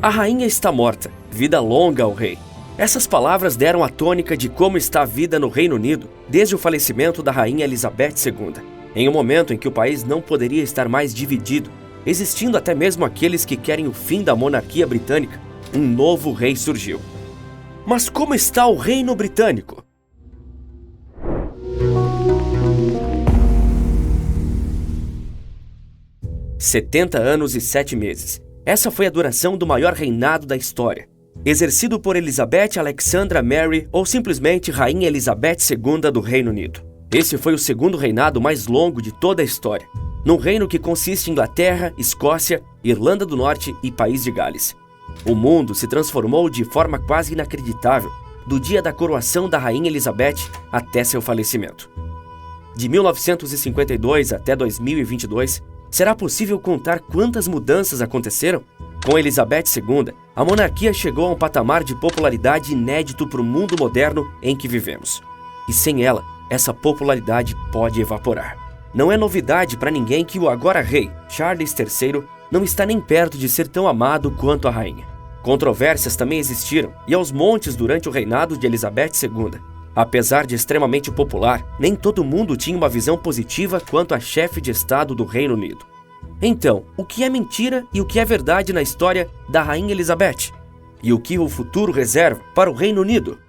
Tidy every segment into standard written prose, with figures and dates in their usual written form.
A rainha está morta, vida longa ao rei. Essas palavras deram a tônica de como está a vida no Reino Unido desde o falecimento da rainha Elizabeth II, em um momento em que o país não poderia estar mais dividido, existindo até mesmo aqueles que querem o fim da monarquia britânica. Um novo rei surgiu. Mas como está o Reino Britânico? "70 anos e 7 meses. Essa foi a duração do maior reinado da história, exercido por Elizabeth Alexandra Mary, ou simplesmente Rainha Elizabeth II do Reino Unido. Esse foi o segundo reinado mais longo de toda a história, num reino que consiste em Inglaterra, Escócia, Irlanda do Norte e País de Gales. O mundo se transformou de forma quase inacreditável do dia da coroação da Rainha Elizabeth até seu falecimento. De 1952 até 2022, será possível contar quantas mudanças aconteceram? Com Elizabeth II, a monarquia chegou a um patamar de popularidade inédito para o mundo moderno em que vivemos. E sem ela, essa popularidade pode evaporar. Não é novidade para ninguém que o agora rei, Charles III, não está nem perto de ser tão amado quanto a rainha. Controvérsias também existiram, e aos montes durante o reinado de Elizabeth II. Apesar de extremamente popular, nem todo mundo tinha uma visão positiva quanto a chefe de Estado do Reino Unido. Então, o que é mentira e o que é verdade na história da Rainha Elizabeth? E o que o futuro reserva para o Reino Unido?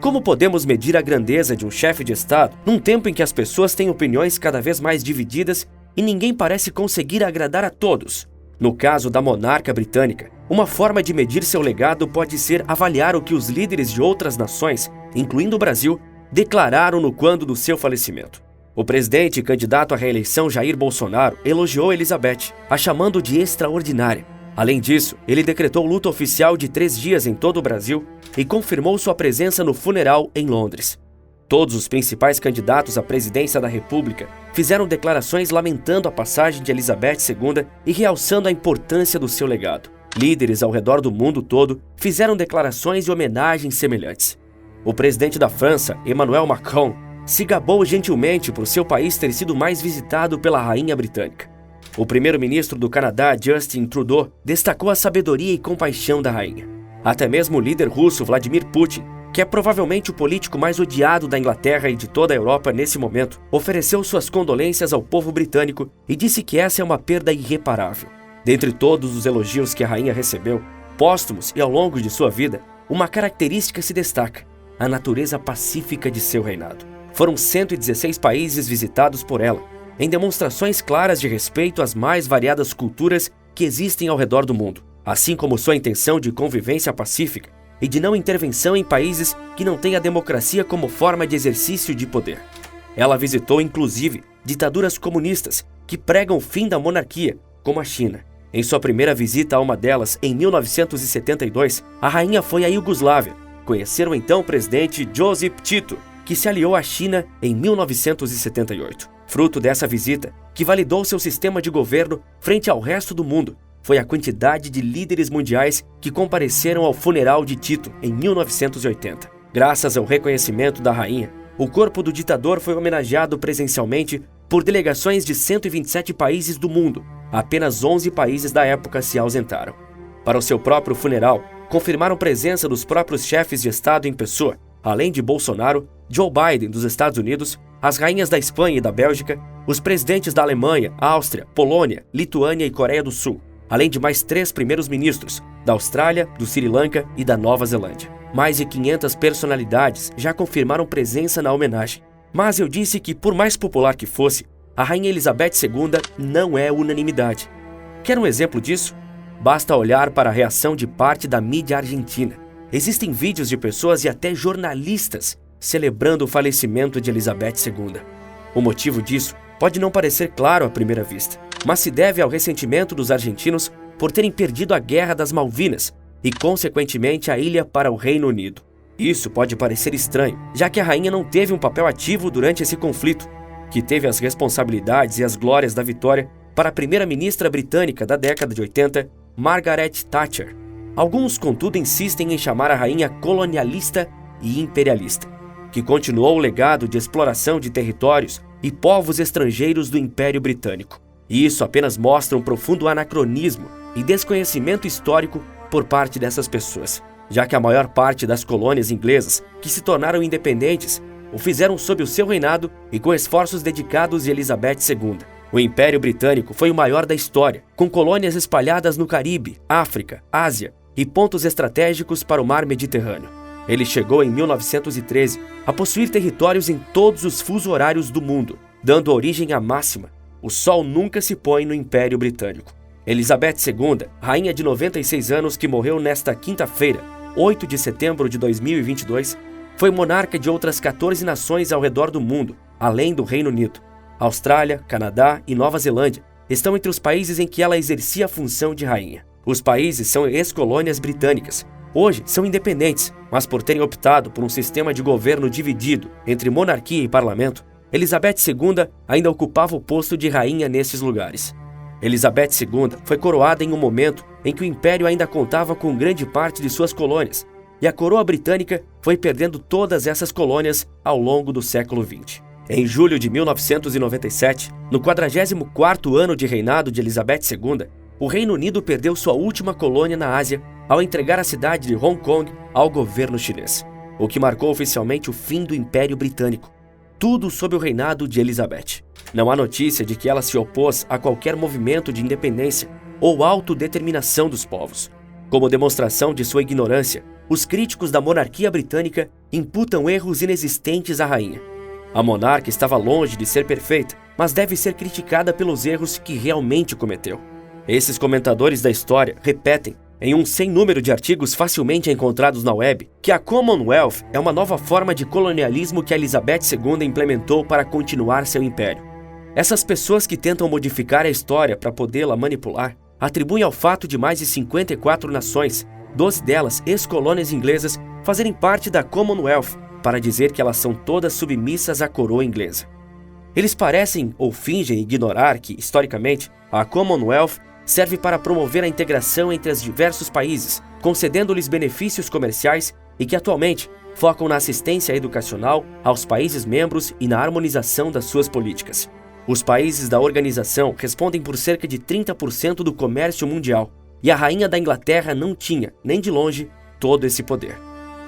Como podemos medir a grandeza de um chefe de Estado num tempo em que as pessoas têm opiniões cada vez mais divididas e ninguém parece conseguir agradar a todos? No caso da monarca britânica, uma forma de medir seu legado pode ser avaliar o que os líderes de outras nações, incluindo o Brasil, declararam no quando do seu falecimento. O presidente e candidato à reeleição Jair Bolsonaro elogiou Elizabeth, a chamando de extraordinária. Além disso, ele decretou luto oficial de 3 dias em todo o Brasil e confirmou sua presença no funeral em Londres. Todos os principais candidatos à presidência da República fizeram declarações lamentando a passagem de Elizabeth II e realçando a importância do seu legado. Líderes ao redor do mundo todo fizeram declarações e homenagens semelhantes. O presidente da França, Emmanuel Macron, se gabou gentilmente por seu país ter sido mais visitado pela rainha britânica. O primeiro-ministro do Canadá, Justin Trudeau, destacou a sabedoria e compaixão da rainha. Até mesmo o líder russo, Vladimir Putin, que é provavelmente o político mais odiado da Inglaterra e de toda a Europa nesse momento, ofereceu suas condolências ao povo britânico e disse que essa é uma perda irreparável. Dentre todos os elogios que a rainha recebeu, póstumos e ao longo de sua vida, uma característica se destaca: a natureza pacífica de seu reinado. Foram 116 países visitados por ela, em demonstrações claras de respeito às mais variadas culturas que existem ao redor do mundo, assim como sua intenção de convivência pacífica e de não intervenção em países que não têm a democracia como forma de exercício de poder. Ela visitou, inclusive, ditaduras comunistas que pregam o fim da monarquia, como a China. Em sua primeira visita a uma delas, em 1972, a rainha foi à Iugoslávia conhecer o então presidente Josip Tito, que se aliou à China em 1978. Fruto dessa visita, que validou seu sistema de governo frente ao resto do mundo, foi a quantidade de líderes mundiais que compareceram ao funeral de Tito em 1980. Graças ao reconhecimento da rainha, o corpo do ditador foi homenageado presencialmente por delegações de 127 países do mundo. Apenas 11 países da época se ausentaram. Para o seu próprio funeral, confirmaram presença dos próprios chefes de Estado em pessoa, além de Bolsonaro, Joe Biden dos Estados Unidos, as rainhas da Espanha e da Bélgica, os presidentes da Alemanha, Áustria, Polônia, Lituânia e Coreia do Sul, além de mais 3 primeiros-ministros, da Austrália, do Sri Lanka e da Nova Zelândia. Mais de 500 personalidades já confirmaram presença na homenagem. Mas eu disse que, por mais popular que fosse, a Rainha Elizabeth II não é unanimidade. Quer um exemplo disso? Basta olhar para a reação de parte da mídia argentina. Existem vídeos de pessoas e até jornalistas celebrando o falecimento de Elizabeth II. O motivo disso pode não parecer claro à primeira vista, mas se deve ao ressentimento dos argentinos por terem perdido a Guerra das Malvinas e, consequentemente, a ilha para o Reino Unido. Isso pode parecer estranho, já que a rainha não teve um papel ativo durante esse conflito, que teve as responsabilidades e as glórias da vitória para a primeira-ministra britânica da década de 80, Margaret Thatcher. Alguns, contudo, insistem em chamar a rainha colonialista e imperialista, que continuou o legado de exploração de territórios e povos estrangeiros do Império Britânico. E isso apenas mostra um profundo anacronismo e desconhecimento histórico por parte dessas pessoas, já que a maior parte das colônias inglesas que se tornaram independentes o fizeram sob o seu reinado e com esforços dedicados de Elizabeth II. O Império Britânico foi o maior da história, com colônias espalhadas no Caribe, África, Ásia e pontos estratégicos para o mar Mediterrâneo. Ele chegou em 1913 a possuir territórios em todos os fusos horários do mundo, dando origem à máxima: o sol nunca se põe no Império Britânico. Elizabeth II, rainha de 96 anos que morreu nesta quinta-feira, 8 de setembro de 2022, foi monarca de outras 14 nações ao redor do mundo, além do Reino Unido. Austrália, Canadá e Nova Zelândia estão entre os países em que ela exercia a função de rainha. Os países são ex-colônias britânicas. Hoje são independentes, mas por terem optado por um sistema de governo dividido entre monarquia e parlamento, Elizabeth II ainda ocupava o posto de rainha nesses lugares. Elizabeth II foi coroada em um momento em que o Império ainda contava com grande parte de suas colônias, e a coroa britânica foi perdendo todas essas colônias ao longo do século XX. Em julho de 1997, no 44º ano de reinado de Elizabeth II, o Reino Unido perdeu sua última colônia na Ásia ao entregar a cidade de Hong Kong ao governo chinês, o que marcou oficialmente o fim do Império Britânico. Tudo sob o reinado de Elizabeth. Não há notícia de que ela se opôs a qualquer movimento de independência ou autodeterminação dos povos. Como demonstração de sua ignorância, os críticos da monarquia britânica imputam erros inexistentes à rainha. A monarca estava longe de ser perfeita, mas deve ser criticada pelos erros que realmente cometeu. Esses comentadores da história repetem, em um sem número de artigos facilmente encontrados na web, que a Commonwealth é uma nova forma de colonialismo que a Elizabeth II implementou para continuar seu império. Essas pessoas que tentam modificar a história para podê-la manipular, atribuem ao fato de mais de 54 nações, 12 delas ex-colônias inglesas, fazerem parte da Commonwealth, para dizer que elas são todas submissas à coroa inglesa. Eles parecem ou fingem ignorar que, historicamente, a Commonwealth serve para promover a integração entre os diversos países, concedendo-lhes benefícios comerciais e que atualmente focam na assistência educacional aos países membros e na harmonização das suas políticas. Os países da organização respondem por cerca de 30% do comércio mundial, e a rainha da Inglaterra não tinha, nem de longe, todo esse poder.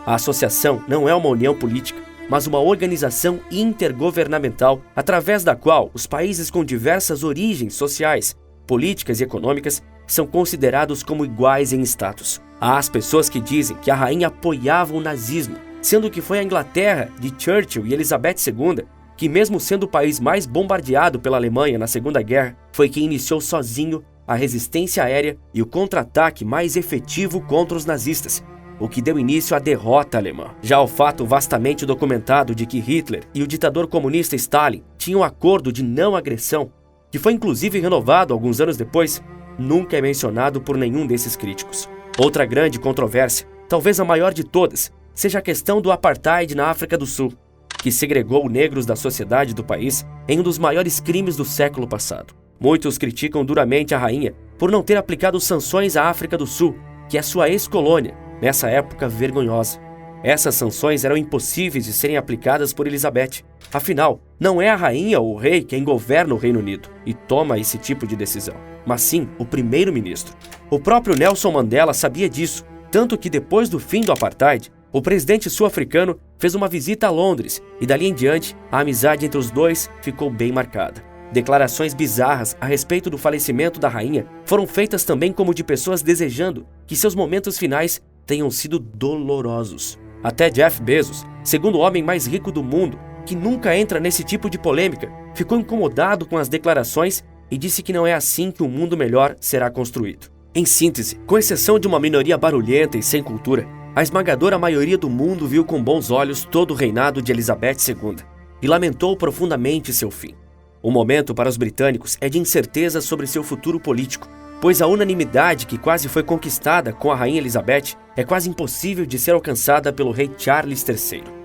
A associação não é uma união política, mas uma organização intergovernamental através da qual os países com diversas origens sociais, políticas e econômicas são considerados como iguais em status. Há as pessoas que dizem que a rainha apoiava o nazismo, sendo que foi a Inglaterra de Churchill e Elizabeth II que, mesmo sendo o país mais bombardeado pela Alemanha na Segunda Guerra, foi quem iniciou sozinho a resistência aérea e o contra-ataque mais efetivo contra os nazistas, o que deu início à derrota alemã. Já o fato vastamente documentado de que Hitler e o ditador comunista Stalin tinham um acordo de não agressão, que foi inclusive renovado alguns anos depois, nunca é mencionado por nenhum desses críticos. Outra grande controvérsia, talvez a maior de todas, seja a questão do apartheid na África do Sul, que segregou negros da sociedade do país em um dos maiores crimes do século passado. Muitos criticam duramente a rainha por não ter aplicado sanções à África do Sul, que é sua ex-colônia, nessa época vergonhosa. Essas sanções eram impossíveis de serem aplicadas por Elizabeth. Afinal, não é a rainha ou o rei quem governa o Reino Unido e toma esse tipo de decisão, mas sim o primeiro-ministro. O próprio Nelson Mandela sabia disso, tanto que depois do fim do apartheid, o presidente sul-africano fez uma visita a Londres e dali em diante a amizade entre os dois ficou bem marcada. Declarações bizarras a respeito do falecimento da rainha foram feitas também como de pessoas desejando que seus momentos finais tenham sido dolorosos. Até Jeff Bezos, segundo o homem mais rico do mundo, que nunca entra nesse tipo de polêmica, ficou incomodado com as declarações e disse que não é assim que um mundo melhor será construído. Em síntese, com exceção de uma minoria barulhenta e sem cultura, a esmagadora maioria do mundo viu com bons olhos todo o reinado de Elizabeth II e lamentou profundamente seu fim. O momento para os britânicos é de incerteza sobre seu futuro político, pois a unanimidade que quase foi conquistada com a rainha Elizabeth é quase impossível de ser alcançada pelo rei Charles III.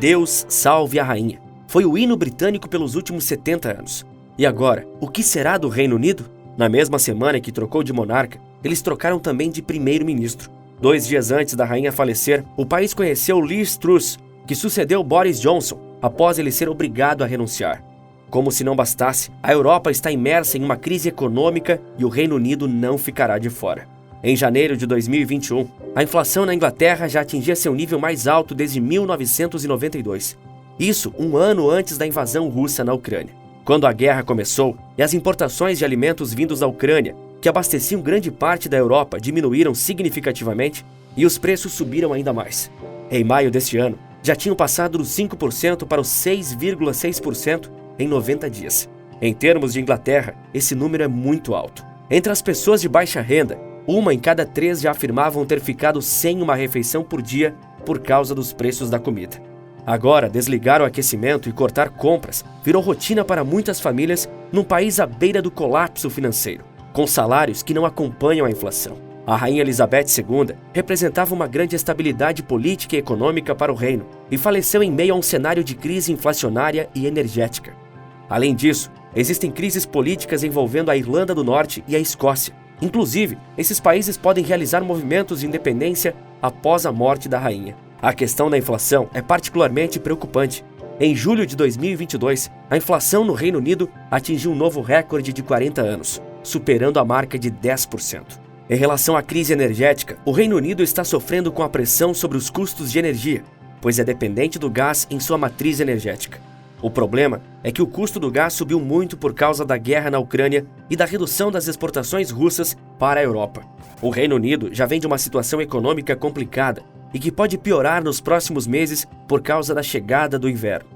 Deus salve a rainha. Foi o hino britânico pelos últimos 70 anos. E agora, o que será do Reino Unido? Na mesma semana que trocou de monarca, eles trocaram também de primeiro-ministro. 2 dias antes da rainha falecer, o país conheceu Liz Truss, que sucedeu Boris Johnson após ele ser obrigado a renunciar. Como se não bastasse, a Europa está imersa em uma crise econômica e o Reino Unido não ficará de fora. Em janeiro de 2021, a inflação na Inglaterra já atingia seu nível mais alto desde 1992. Isso 1 ano antes da invasão russa na Ucrânia. Quando a guerra começou e as importações de alimentos vindos da Ucrânia, que abasteciam grande parte da Europa, diminuíram significativamente e os preços subiram ainda mais. Em maio deste ano, já tinham passado dos 5% para os 6,6% em 90 dias. Em termos de Inglaterra, esse número é muito alto. Entre as pessoas de baixa renda, 1 em cada 3 já afirmavam ter ficado sem uma refeição por dia por causa dos preços da comida. Agora, desligar o aquecimento e cortar compras virou rotina para muitas famílias num país à beira do colapso financeiro, com salários que não acompanham a inflação. A Rainha Elizabeth II representava uma grande estabilidade política e econômica para o reino e faleceu em meio a um cenário de crise inflacionária e energética. Além disso, existem crises políticas envolvendo a Irlanda do Norte e a Escócia. Inclusive, esses países podem realizar movimentos de independência após a morte da rainha. A questão da inflação é particularmente preocupante. Em julho de 2022, a inflação no Reino Unido atingiu um novo recorde de 40 anos, superando a marca de 10%. Em relação à crise energética, o Reino Unido está sofrendo com a pressão sobre os custos de energia, pois é dependente do gás em sua matriz energética. O problema é que o custo do gás subiu muito por causa da guerra na Ucrânia e da redução das exportações russas para a Europa. O Reino Unido já vem de uma situação econômica complicada e que pode piorar nos próximos meses por causa da chegada do inverno.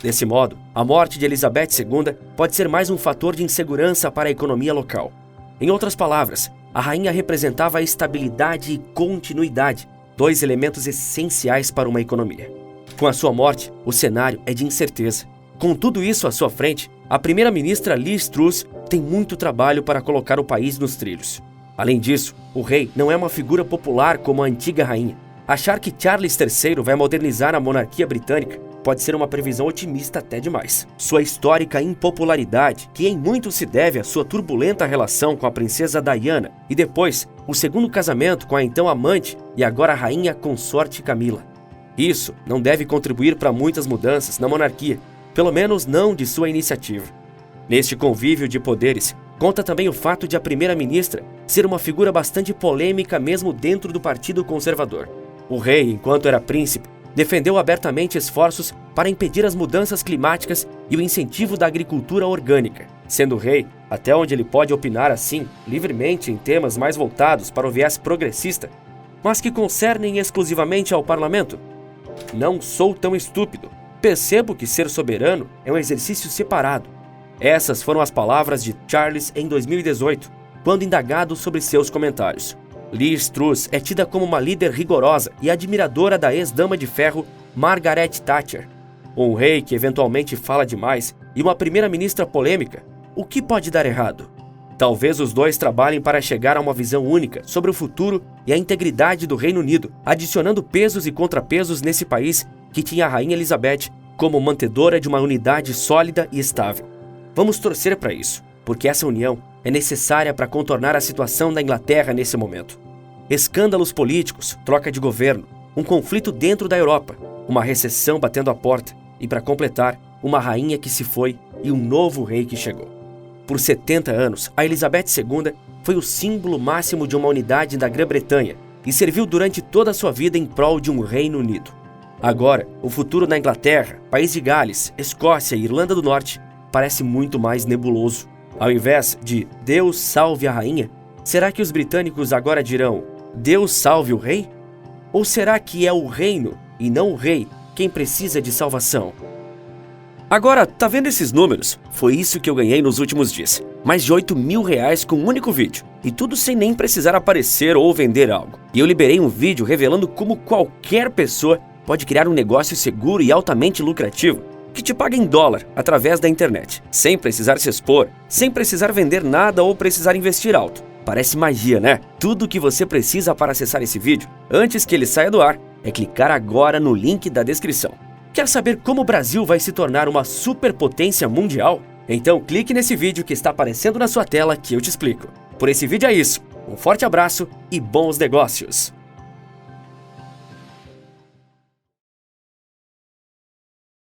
Desse modo, a morte de Elizabeth II pode ser mais um fator de insegurança para a economia local. Em outras palavras, a rainha representava a estabilidade e continuidade, 2 elementos essenciais para uma economia. Com a sua morte, o cenário é de incerteza. Com tudo isso à sua frente, a primeira-ministra Liz Truss tem muito trabalho para colocar o país nos trilhos. Além disso, o rei não é uma figura popular como a antiga rainha. Achar que Charles III vai modernizar a monarquia britânica pode ser uma previsão otimista até demais. Sua histórica impopularidade, que em muito se deve à sua turbulenta relação com a princesa Diana e depois o segundo casamento com a então amante e agora rainha consorte Camila. Isso não deve contribuir para muitas mudanças na monarquia, pelo menos não de sua iniciativa. Neste convívio de poderes, conta também o fato de a primeira-ministra ser uma figura bastante polêmica mesmo dentro do Partido Conservador. O rei, enquanto era príncipe, defendeu abertamente esforços para impedir as mudanças climáticas e o incentivo da agricultura orgânica. Sendo rei, até onde ele pode opinar assim, livremente em temas mais voltados para o viés progressista, mas que concernem exclusivamente ao parlamento. Não sou tão estúpido. Percebo que ser soberano é um exercício separado. Essas foram as palavras de Charles em 2018, quando indagado sobre seus comentários. Liz Truss é tida como uma líder rigorosa e admiradora da ex-dama de ferro Margaret Thatcher. Um rei que eventualmente fala demais e uma primeira-ministra polêmica. O que pode dar errado? Talvez os dois trabalhem para chegar a uma visão única sobre o futuro e a integridade do Reino Unido, adicionando pesos e contrapesos nesse país que tinha a Rainha Elizabeth como mantedora de uma unidade sólida e estável. Vamos torcer para isso, porque essa união é necessária para contornar a situação da Inglaterra nesse momento. Escândalos políticos, troca de governo, um conflito dentro da Europa, uma recessão batendo à porta e, para completar, uma rainha que se foi e um novo rei que chegou. Por 70 anos, a Elizabeth II foi o símbolo máximo de uma unidade da Grã-Bretanha e serviu durante toda a sua vida em prol de um Reino Unido. Agora, o futuro da Inglaterra, País de Gales, Escócia e Irlanda do Norte parece muito mais nebuloso. Ao invés de Deus salve a rainha, será que os britânicos agora dirão Deus salve o rei? Ou será que é o reino e não o rei quem precisa de salvação? Agora, tá vendo esses números? Foi isso que eu ganhei nos últimos dias. Mais de R$8.000 com um único vídeo. E tudo sem nem precisar aparecer ou vender algo. E eu liberei um vídeo revelando como qualquer pessoa pode criar um negócio seguro e altamente lucrativo que te paga em dólar através da internet, sem precisar se expor, sem precisar vender nada ou precisar investir alto. Parece magia, né? Tudo o que você precisa para acessar esse vídeo, antes que ele saia do ar, é clicar agora no link da descrição. Quer saber como o Brasil vai se tornar uma superpotência mundial? Então clique nesse vídeo que está aparecendo na sua tela que eu te explico. Por esse vídeo é isso. Um forte abraço e bons negócios!